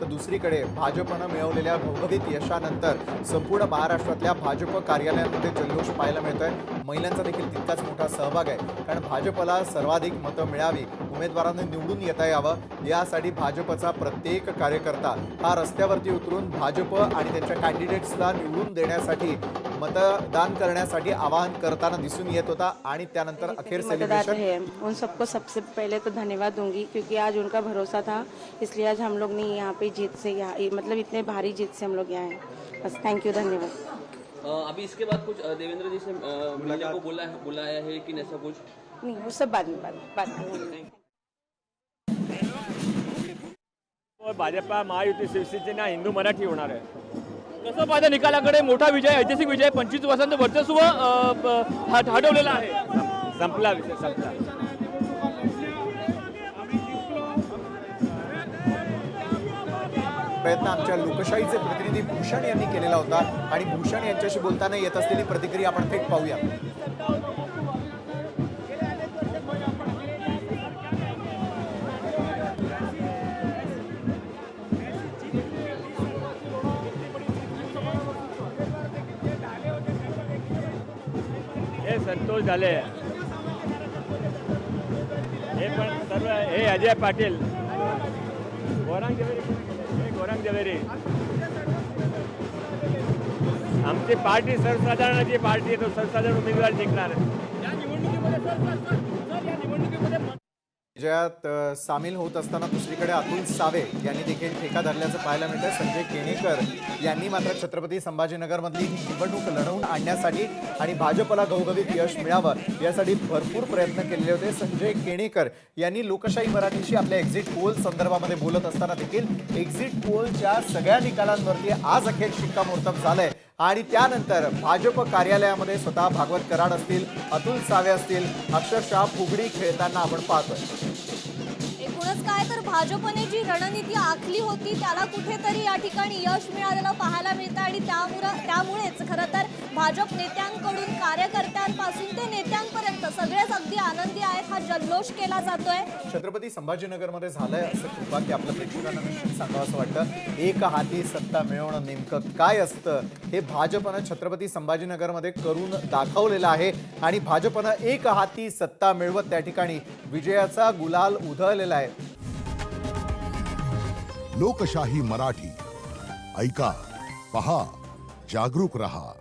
तर दुसरीकडे भाजपनं मिळवलेल्या घवघवीत यशानंतर संपूर्ण महाराष्ट्रातल्या भाजप कार्यालयांमध्ये जल्लोष पाहायला मिळतोय। महिलांचा देखील तितकाच मोठा सहभाग आहे, कारण भाजपला सर्वाधिक मतं मिळावी, उमेदवारांना निवडून येता यावं यासाठी भाजपचा प्रत्येक कार्यकर्ता हा रस्त्यावरती उतरून भाजप आणि त्यांच्या कॅन्डिडेट्सला निवडून देण्यासाठी मतदान करण्यासाठी आवाहन करताना दिसून येत होता। आणि त्यानंतर अखेर सेलिब्रेशन है उन सबको सबसे पहले तो धन्यवाद दूंगी, क्योंकि आज उनका भरोसा था, इसलिए आज हम लोग ने यहाँ पे जीत से यहाँ मतलब इतने भारी जीत से हम लोग यहाँ हैं। बस थैंक यू, धन्यवाद। अभी इसके बाद कुछ देवेंद्र जी से मीडिया को बुलाया है कि ऐसा कुछ नहीं, वो सब बाद में भाजपा महायुती शिवसेना हिंदू मराठी होणार आहे। कसं पाहता निकालाकडे? मोठा विजय, ऐतिहासिक विजय, 25 वर्षांचं वर्चस्व हटवलेलं आहे। संपला विषय, संपला। प्रयत्न आमच्या लोकशाहीचे प्रतिनिधी भूषण यांनी केलेला होता आणि भूषण यांच्याशी बोलताना येत असलेली प्रतिक्रिया आपण थेट पाहूया। हे संतोष झाले, हे पण सर्व, हे अजय पाटील, गौरांग जवेरी, आमची पार्टी सर्वसाधारणाची पार्टी आहे, तो सर्वसाधारण उमेदवार जिंकणार विजयात सामील होत असताना दुसरीकडे अतुल सावे यांनी देखील ठेका धरल्याचं पाहायला मिळतं। संजय केणेकर यांनी मात्र छत्रपती संभाजीनगरमधली ही निवडणूक लढवून आणण्यासाठी आणि भाजपला घवघवीत यश मिळावं यासाठी भरपूर प्रयत्न केलेले होते। संजय केणेकर यांनी लोकशाही मराठीशी आपल्या एक्झिट पोल संदर्भामध्ये बोलत असताना देखील एक्झिट पोलच्या सगळ्या निकालांवरती आज अखेर शिक्कामोर्तब झालंय आणि त्यानंतर भाजप कार्यालयामध्ये स्वतः भागवत कराड असतील, अतुल सावे असतील, अक्षरशः फुगडी खेळताना आपण पाहतोय। एकूणच काय तर भाजपने जी रणनीती आखली होती त्याला कुठेतरी या ठिकाणी यश मिळालेलं पाहायला मिळतं आणि त्यामुळेच खरं तर भाजप नेत्यांकडून कार्यकर्त्यांपासून ते नेत्यांपर्यंत सगळेच अगदी आनंदी आहेत। हा जल्लोष केला जातोय छत्रपती संभाजीनगरमध्ये झालंय असं कृपा की आपल्या प्रेक्षकांना नक्कीच सांगावं असं वाटतं। एक हाती सत्ता मिळवणं नेमकं काय असतं हे भाजपनं छत्रपती संभाजीनगरमध्ये करून दाखवलेलं आहे आणि भाजपनं एक हाती सत्ता मिळवत त्या ठिकाणी विजयाचा गुलाल उधळलेला आहे। लोकशाही मराठी ऐका, पहा, जागरूक रहा।